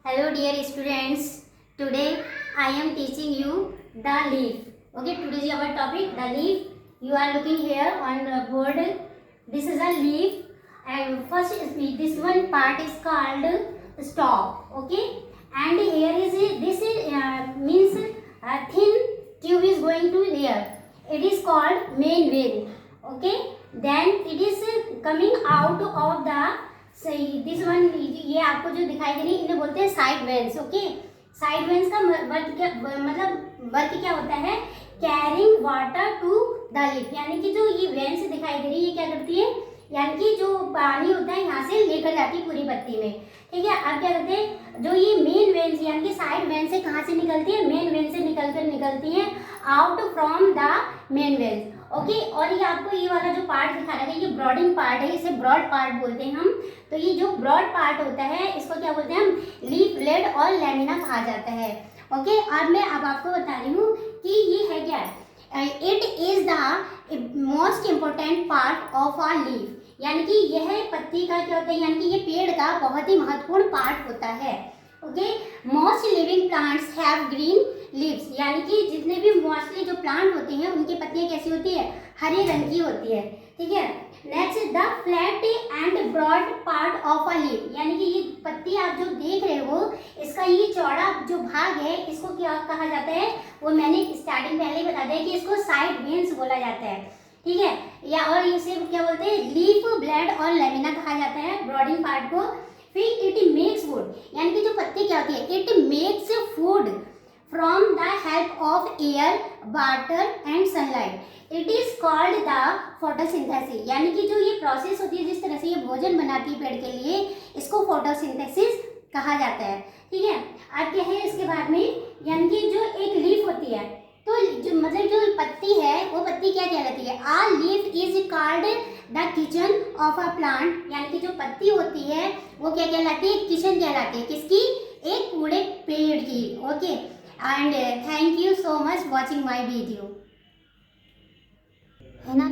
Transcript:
Hello dear students, today I am teaching you the leaf. Okay, today is our topic the leaf. You are looking here on the board. This is a leaf and first this one part is called stalk. Okay, and here is this means a thin tube is going to there. It is called main vein. Okay, then it is coming out of the सही this one ये आपको जो दिखाई दे रही है इन्हें बोलते हैं side veins. Okay, side veins का वर्क क्या मतलब वर्क क्या होता है? Carrying water to the leaf, यानी कि जो ये वेंस दिखाई दे रही है ये क्या करती है, यानी कि जो पानी होता है यहाँ से लेकर जाती है पूरी पत्ती में. ठीक है, अब क्या करते हैं जो ये मेन वेंस यानी कि साइड वेंस से कहाँ से निकलती है? मेन वेंस से निकलती है out from the main veins. Okay, और ये आपको ये वाला जो पार्ट दिखा रहा है ये ब्रॉडिंग पार्ट है, इसे ब्रॉड पार्ट बोलते हैं हम. तो ये जो ब्रॉड पार्ट होता है इसको क्या बोलते हैं हम? लीफ ब्लेड और लैमिना कहा जाता है. ओके, अब मैं आपको बता रही हूँ कि ये है क्या. It is the most important part of our leaf, यानी कि यह पत्ती का क्या होता है, यानी कि ये पेड़ का बहुत ही महत्वपूर्ण पार्ट होता है. Okay, most living plants have green leaves, यानी कि जितने भी मोस्टली जो प्लांट होते हैं उनकी पत्तियां कैसी होती है? हरे रंग की होती है. ठीक है, next the flat and broad part of a leaf, यानी कि ये पत्ती आप जो देख रहे हो इसका ये चौड़ा जो भाग है इसको क्या कहा जाता है? वो मैंने स्टार्टिंग पहले ही बता दिया कि इसको साइड वेंस बोला जाता है. ठीक है, या और इसे क्या बोलते हैं? लीफ ब्लेड और लेमिना कहा जाता है ब्रॉडिंग पार्ट को. फिर इट मेक्स वुड, यानी कि जो पत्ती क्या होती है? It makes food from the help of air water and sunlight. It is called the photosynthesis, यानी कि जो ये प्रोसेस होती है जिस तरह से ये भोजन बनाती है पेड़ के लिए इसको फोटोसिंथेसिस कहा जाता है. ठीक है, अब क्या है इसके बाद में, यानी कि जो एक लीफ होती है तो जो मतलब जो पत्ती है वो पत्ती क्या कहलाती है? A leaf is called the kitchen of a plant, यानी कि जो पत्ती होती है वो क्या कहलाती है? किचन कहलाती है. किसकी? एक पूरे पेड़ की. Okay, and thank you so much watching my video, है ना.